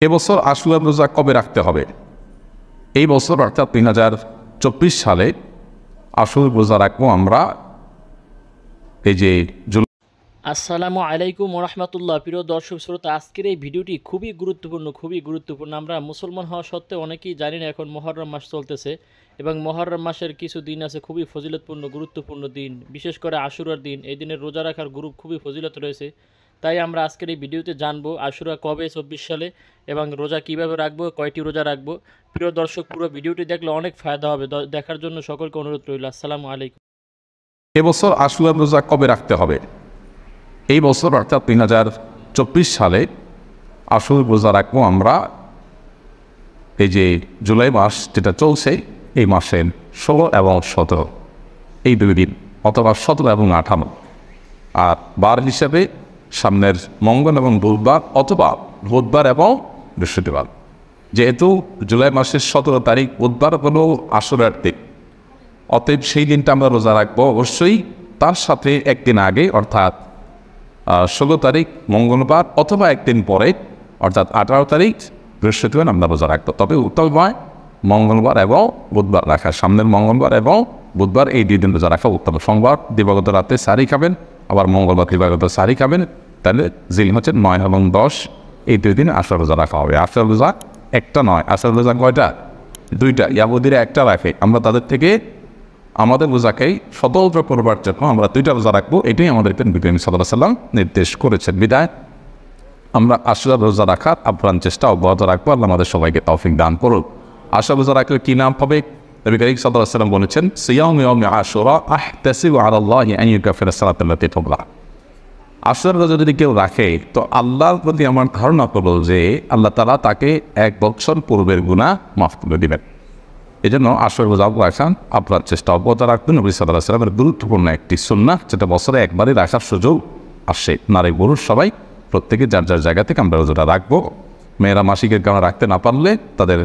এবছর আশুরা রোজা কবে রাখতে হবে? এই বছর অর্থাৎ 2024 সালে আশুরা রোজা রাখবো আমরা এই যে আসসালামু আলাইকুম ওরহমতুল্লাহ। প্রিয় দর্শক শ্রোতা, আজকের এই ভিডিওটি খুবই গুরুত্বপূর্ণ। আমরা মুসলমান হওয়া সত্ত্বেও অনেকেই জানি না এখন মুহররম মাস চলতেছে এবং মুহররম মাসের কিছু দিন আছে খুবই ফজিলতপূর্ণ গুরুত্বপূর্ণ দিন, বিশেষ করে আশুরার দিন। এই দিনের রোজা রাখার খুবই ফজিলত রয়েছে। তাই আমরা আজকের এই ভিডিওতে জানবো আশুরা কবে 24 সালে এবং রোজা কিভাবে রাখবো, কয়টি রোজা রাখবো। প্রিয় দর্শক, পুরো ভিডিওটি দেখলে অনেক ফায়দা হবে। দেখার জন্য সকলকে অনুরোধ রইল। আসসালামু আলাইকুম। এবছর আশুরা রোজা কবে রাখতে হবে? এই বছর অর্থাৎ 2024 সালে আশুরা রোজা রাখবো আমরা এই যে জুলাই মাস যেটা চলছে, এই মাসের 16 এবং 17 এই দুই দিন, অথবা 17 এবং 18, আর বার হিসাবে সামনের মঙ্গল এবং বুধবার অথবা বুধবার এবং বৃহস্পতিবার। যেহেতু জুলাই মাসের 17 তারিখ বুধবার হলো আশুরার দিন, অতএব সেই দিনটা আমরা রোজা রাখবো। অবশ্যই তার সাথে একদিন আগে অর্থাৎ 16 তারিখ মঙ্গলবার অথবা একদিন পরে অর্থাৎ 18 তারিখ বৃহস্পতিবার আমরা রোজা রাখবো। তবে উত্তম হয় মঙ্গলবার এবং বুধবার রাখা, সামনের মঙ্গলবার এবং বুধবার এই দুই দিন রোজা রাখা উত্তম। সোমবার দিবাগত রাতে সারি খাবেন, আবার মঙ্গলবার দিবাগত সারি খাবেন, তাহলে জিল হচ্ছে 9 এবং 10, এই দুই দিন আশুরা রোজা রাখা হবে। আশুরা রোজা একটা নয়, আশুরা রোজা কয়টা? দুইটা। ইয়াহুদিরা একটা রাখে, আমরা তাদের থেকে আমাদের রোজাকেই স্বতন্ত্র করবার জন্য আমরা দুইটা রোজা রাখবো, এটাই আমাদেরকে নবী করিম সাল্লাল্লাহু আলাইহি ওয়াসাল্লাম নির্দেশ করেছেন। বিদায় আমরা আশুরা রোজা রাখার আপ্রাণ চেষ্টা অব্যাহত রাখবো। আল্লাহ আমাদের সবাইকে তৌফিক দান করুন। আশুরা রোজা রাখলে কী নাম হবে? নবী করিম সাল্লাল্লাহু আলাইহি ওয়াসাল্লাম বলেছেন, সিয়ামু ইয়াউমি আশুরা আহতাসিবু আলাল্লাহি আন ইউকাফিরা সালাতাল্লাতী তুবলা। আশুরা রোজা যদি কেউ রাখে তো আল্লাহর প্রতি আমার ধারণা করল যে আল্লাহ তাআলা তাকে 1 বছর পূর্বের গুনাহ মাফ করে দিবেন। এই জন্য আশুরা রোজা রাখান আপনার চেষ্টা অব্যাহত রাখবেন। নবী সাল্লাল্লাহু আলাইহি ওয়াসাল্লামের গুরুত্বপূর্ণ একটি সুন্নাহ, যেটা বছরে একবারই রাখার সুযোগ আসে। নারী পুরুষ সবাই প্রত্যেকে যার যার জায়গা থেকে আমরা রোজাটা রাখবো। মেয়েরা মাসিকের কারণে রাখতে না পারলে তাদের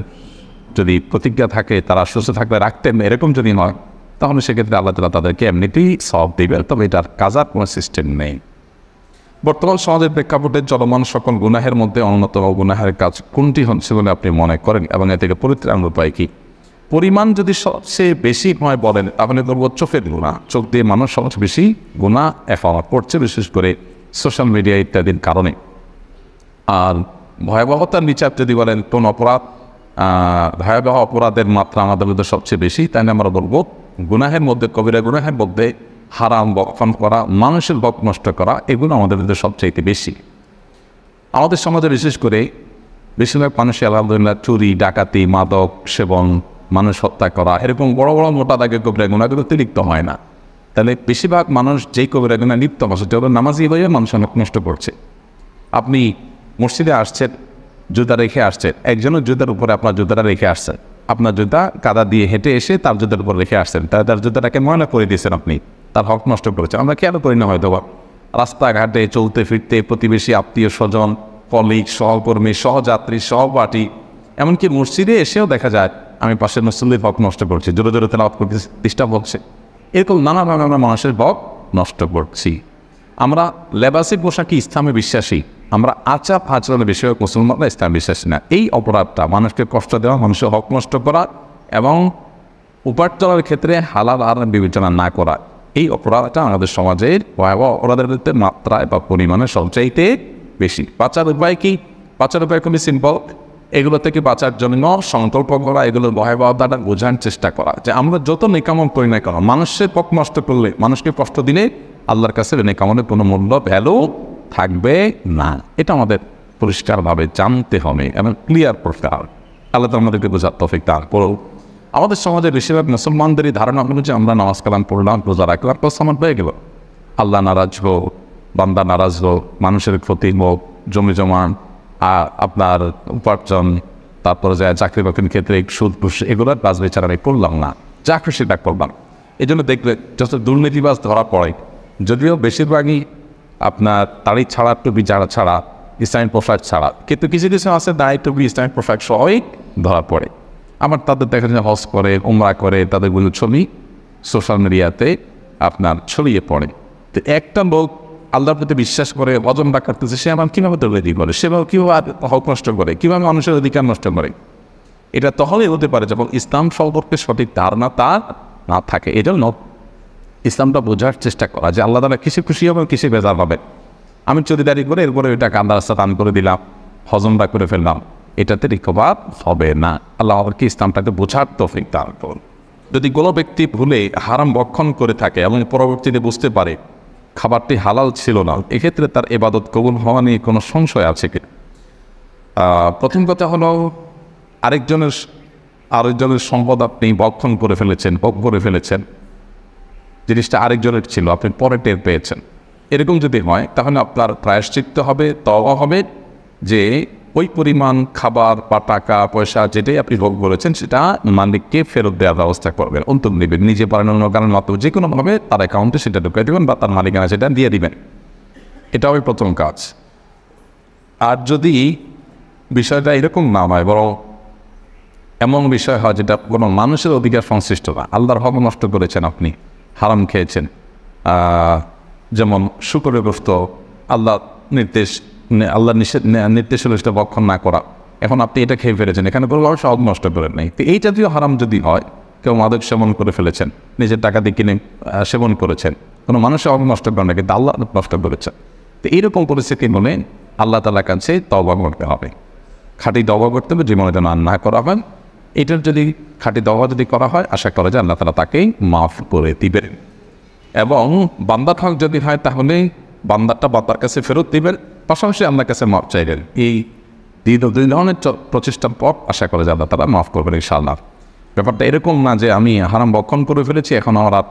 যদি প্রতিজ্ঞা থাকে, তারা সুস্থ থাকলে রাখতেন, এরকম যদি হয় তাহলে সেক্ষেত্রে আল্লাহ তাআলা তাদেরকে এমনিতেই সওয়াব দিবেন। তবে এটার কাজার কোনো সিস্টেম নেই। বর্তমান সমাজের প্রেক্ষাপটে চলমান সকল গুনাহের মধ্যে অন্যতম গুনাহের কাজ কোনটি হচ্ছে বলে আপনি মনে করেন এবং এ থেকে পরিত্রাণের উপায় কী? পরিমাণ যদি সবচেয়ে বেশি হয় বলেন তাহলে বলবো চোখের গুনাহ। চোখ দিয়ে মানুষ সবচেয়ে বেশি গুনাহ এফআর করছে, বিশেষ করে সোশ্যাল মিডিয়া ইত্যাদির কারণে। আর ভয়াবহতার বিচার যদি বলেন কোন অপরাধ ভয়াবহ অপরাধের মাত্রা আমাদের মধ্যে সবচেয়ে বেশি, তাহলে আমরা বলবো গুনাহের মধ্যে, কবিরা গুনাহের মধ্যে হারাম বকফান করা, মানুষের হক নষ্ট করা, এগুলো আমাদের মধ্যে সবচাইতে বেশি। আমাদের সমাজে বিশেষ করে বেশিরভাগ মানুষই আলহামদুলিল্লাহ চুরি, ডাকাতি, মাদক সেবন, মানুষ হত্যা করা, এরকম বড় বড় মোটা দাগের কবিরা গুনাহগুলোতে লিপ্ত হয় না। তাহলে বেশিরভাগ মানুষ যেই কবিরা গুনাহে লিপ্ত হয় সেটা হলো নামাজি হয়ে মানুষ অনেক নষ্ট করছে। আপনি মসজিদে আসছেন, জুতা রেখে আসছেন, একজনের জুতার উপরে আপনার জুতাটা রেখে আসছেন, আপনার জুতা কাদা দিয়ে হেঁটে এসে তার জুতার উপর রেখে আসছেন, তার জুতাটাকে ময়লা করে দিয়েছেন, আপনি তার হক নষ্ট করেছেন। আমরা কেন করি না? হয়তো রাস্তাঘাটে চলতে ফিরতে প্রতিবেশী, আত্মীয় স্বজন, কলিগ, সহকর্মী, সহযাত্রী, সহপাঠী, এমনকি মসজিদে এসেও দেখা যায় আমি পাশের মুসল্লির হক নষ্ট করছি, জোরে জোরে তেলাওয়াত করতে ডিস্টার্ব হচ্ছে, এরকম নানাভাবে আমরা মানুষের হক নষ্ট করছি। আমরা লেবাসি পোশাকি ইসলামে বিশ্বাসী, আমরা আচার আচরণের বিষয়ে মুসলমানরা ইসলামে বিশ্বাসী না। এই অপরাধটা, মানুষকে কষ্ট দেওয়া, মানুষের হক নষ্ট করা এবং উপার্জনের ক্ষেত্রে হালাল আর বিবেচনা না করা, এই অপরাধটা আমাদের সমাজের ভয়াবহ অপরাধের ক্ষেত্রে মাত্রায় বা পরিমাণে সবচাইতে বেশি। বাঁচার উপায় কি? বাঁচার উপায় খুবই সিম্পল। এগুলো থেকে বাঁচার জন্য সংকল্প করা, এগুলোর ভয়াবহতাটা বোঝার চেষ্টা করা যে আমরা যত নেকামল করি না কেন, মানুষের পক্ষ নষ্ট করলে, মানুষকে কষ্ট দিলে আল্লাহর কাছে নেকামলের কোনো মূল্য, ভ্যালু থাকবে না। এটা আমাদের পরিষ্কারভাবে জানতে হবে এবং ক্লিয়ার করতে হবে। আল্লাহ তো আমাদেরকে বোঝার তৌফিক দান করুন। আমাদের সমাজের বেশিরভাগ মুসলমানদেরই ধারণা হলো যে আমরা নামাজ কালাম পড়লাম, রোজা রাখলাম, তো সমান হয়ে গেল। আল্লাহ নারাজ হোক, বান্দা নারাজ হোক, মানুষের ক্ষতি হোক, জমি জমা, আপনার উপার্জন, তারপরে যায় চাকরি বাকরির ক্ষেত্রে সুদ ঘুষ, এগুলোর কাজ বিচার আমি করলাম না, যা খুশি তা করলাম। এই জন্য দেখবে যত দুর্নীতিবাজ ধরা পড়ে, যদিও বেশিরভাগই আপনার তারিখ ছাড়া, টুপি ছাড়া, ইসলামিক পোশাক ছাড়া, কিন্তু কিছু কিছু আছে দায় টুপি ইসলামিক পোশাক সহই ধরা পড়ে। আবার তাদের দেখা যায় হজ করে, উমরা করে, তাদেরগুলো ছবি সোশ্যাল মিডিয়াতে আপনার ছড়িয়ে পড়ে। তো একটা লোক আল্লাহর প্রতি বিশ্বাস করে অজনটা কাটতেছে, সে আমার কীভাবে দুর্নীতি করে, সেভাবে কীভাবে হক নষ্ট করে, কীভাবে মানুষের অধিকার নষ্ট করে। এটা তখনই হতে পারে যখন ইসলাম সম্পর্কে সঠিক ধারণা তার না থাকে। এজন্য ইসলামটা বোঝার চেষ্টা করা যে আল্লাহ তাআলা কিসে খুশি হবে, কিসে বেজার হবে। আমি চুরিদারি করে এরপরে ওইটা কান্দা রাস্তা দান করে দিলাম, হজমটা করে ফেললাম, এটাতে রিকভার হবে না। আল্লাহ আমাদেরকে ইসলামটাকে বোঝার তৌফিক দান করুন। যদি কোনো ব্যক্তি ভুলে হারাম ভক্ষণ করে থাকে এবং পরবর্তীতে বুঝতে পারে খাবারটি হালাল ছিল না, এক্ষেত্রে তার ইবাদত কবুল হওয়া নিয়ে কোনো সংশয় আছে কি? প্রথম কথা হলো, আরেকজনের সম্পদ আপনি ভক্ষণ করে ফেলেছেন, ভোগ করে ফেলেছেন, জিনিসটা আরেকজনের ছিল, আপনি পরে টের পেয়েছেন। এরকম যদি হয় তাহলে আপনার প্রায়শ্চিত্ত হবে, তওবা হবে যে ওই পরিমাণ খাবার বা টাকা পয়সা যেটাই আপনি ভোগ করেছেন সেটা মালিককে ফেরত দেওয়ার ব্যবস্থা করবেন, অন্তর নেবেন, নিজে পারেন অন্য কারণ মাধ্যমে যে কোনোভাবে তার অ্যাকাউন্টে সেটা ঢুকিয়ে দেবেন বা তার মালিকানা সেটা দিয়ে দিবেন। এটা হবে প্রথম কাজ। আর যদি বিষয়টা এরকম না হয়, বরং এমন বিষয় হয় যেটা কোনো মানুষের অধিকার সংশ্লিষ্ট না, আল্লাহর হক নষ্ট করেছেন, আপনি হারাম খেয়েছেন, যেমন শুকরের গোশত, আল্লাহর নির্দেশ হলো সেটা ভক্ষণ না করা, এখন আপনি এটা খেয়ে ফেলেছেন, এখানে কোনো মানুষ হক নষ্ট করেন নাই। তো এই জাতীয় হারাম যদি হয়, কেউ মাদক সেবন করে ফেলেছেন, নিজের টাকা দিয়ে কিনে সেবন করেছেন, কোনো মানুষের হক নষ্ট করেন না, কিন্তু আল্লাহ নষ্ট করেছেন। তো এইরকম পরিস্থিতি হলে আল্লাহ তাআলার কাছে তওবা করতে হবে, খাঁটি তওবা করতে হবে, জীবনে যেন আর না করা হয়। এটার যদি খাঁটি তওবা যদি করা হয়, আশা করা যায় আল্লাহ তাআলা তাকেই মাফ করে দিবেন। এবং বান্দার হক যদি হয় তাহলে বান্দারটা বান্দার কাছে ফেরত দিবেন, পাশাপাশি আল্লাহর কাছে মাফ চাইবেন। এই দুই ধরনের প্রচেষ্টার পর আশা করা যায় আল্লাহ তাআলা মাফ করবেন ইনশাআল্লাহ। ব্যাপারটা এরকম না যে আমি হারাম ভক্ষণ করে ফেলেছি, এখন আমার আর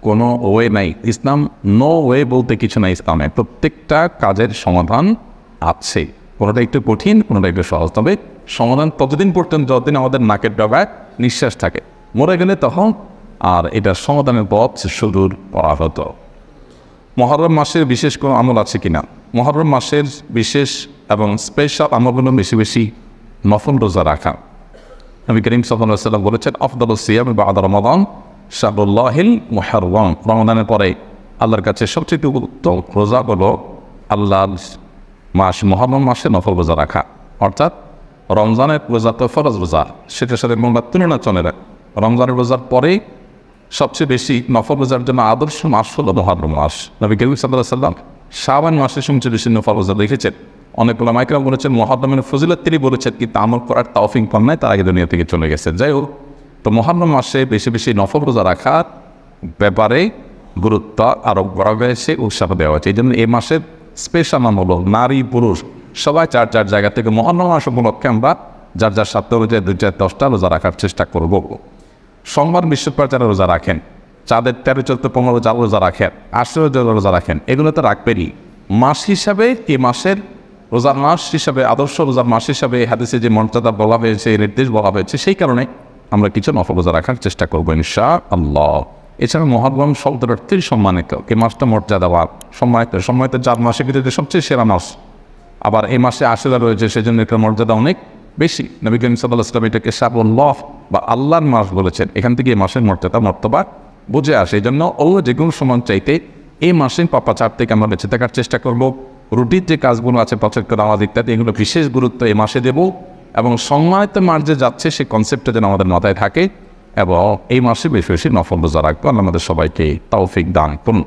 কোনো ওয়ে নাই। ইসলাম নো ওয়ে বলতে কিছু নাই, ইসলামে প্রত্যেকটা কাজের সমাধান আছে, কোনোটা একটু কঠিন, কোনোটা একটু সহজ, তবে সমাধান ততদিন পর্যন্ত যতদিন আমাদের নাকের ডগায় নিঃশ্বাস থাকে। মরে গেলে তখন আর এটা সমাধানের পথ সুদূর করা হতো। মুহররম মাসের বিশেষ কোনো আমল আছে কিনা? মুহররম মাসের বিশেষ এবং স্পেশাল আমলগুলো বেশি বেশি নফল রোজা রাখা। নবী করিম সাল্লাল্লাহু আলাইহি ওয়াসাল্লাম বলেছেন, আফদালুস সিয়াম বা'দা রমাদান শাহরুল্লাহিল মুহররম। রমাদানের পরে আল্লাহর কাছে সবচেয়ে উত্তম রোজা হলো আল্লাহর মাস মুহররম মাসে নফল রোজা রাখা। অর্থাৎ রমজানের রোজা তো ফরজ রোজা, সেটার সাথে মোমরা তুলনা চলে না। রমজানের রোজার পরে সবচেয়ে বেশি নফল রোজার জন্য আদর্শ মাস হলো মুহররম মাস। নবী করিম সাল্লাল্লাহু আলাইহি ওয়াসাল্লাম শাবান মাসে সবচেয়ে বেশি নফল রোজা রেখেছেন। অনেক ওলামা ইকরাম বলেছেন মুহররমের ফজিলত তিনি বলেছেন, কিন্তু আমল করার তৌফিক পান নাই, তার আগে দুনিয়া থেকে চলে গেছেন। যাই হোক, তো মুহররম মাসে বেশি বেশি নফল রোজা রাখার ব্যাপারে গুরুত্ব আরোপ করা হয়েছে, উৎসাহ দেওয়া হয়েছে। এই জন্য এই মাসের স্পেশাল নাম হলো নারী পুরুষ সবাই যার যার জায়গা থেকে মুহররম মাস উপলক্ষে আমরা যার যার সাধ্য অনুযায়ী 2-10টা রোজা রাখার চেষ্টা করব। সোমবার বৃহস্পতিবার যারা রোজা রাখেন, চাঁদের 13, 14, 15 যারা রোজা রাখেন, 18 রোজা রাখেন, এগুলো তো রাখবেনই। মাস হিসাবে এই মাসের রোজার মাস হিসাবে, আদর্শ রোজার মাস হিসাবে হাদিসে যে মর্যাদা বলা হয়েছে, নির্দেশ বলা হয়েছে, সেই কারণে আমরা কিছু নফল রোজা রাখার চেষ্টা করবো ইনশাআল্লাহ। এছাড়া মুহররম শব্দের অর্থেই সম্মানিত, এই মাসটা মর্যাদাবান, সম্মানিত 4 মাসের ভিতরে সবচেয়ে সেরা মাস। আবার এই মাসে আশুরা রয়েছে, সেজন্য এটার মর্যাদা অনেক বেশি। নবী করিম সাল্লাল্লাহু আলাইহি ওয়াসাল্লাম এটাকে শাহরুল্লাহ বা আল্লাহর মাস বলেছেন। এখান থেকে এই মাসের মর্যাদা বুঝে আসে। এই জন্য অন্য যে কোনো সময় চাইতে এই মাসের পাপাচার থেকে আমরা বেঁচে থাকার চেষ্টা করব। রুটির যে কাজগুলো আছে, পাচক নামাজ ইত্যাদি, এগুলো বিশেষ গুরুত্ব এই মাসে দেব, এবং সম্মানিত মাস যে যাচ্ছে সেই কনসেপ্টটা যেন আমাদের মাথায় থাকে, এবং এই মাসে বেশি বেশি নফল রোজা রাখবো। আল্লাহ আমাদের সবাইকে তৌফিক দান করুন।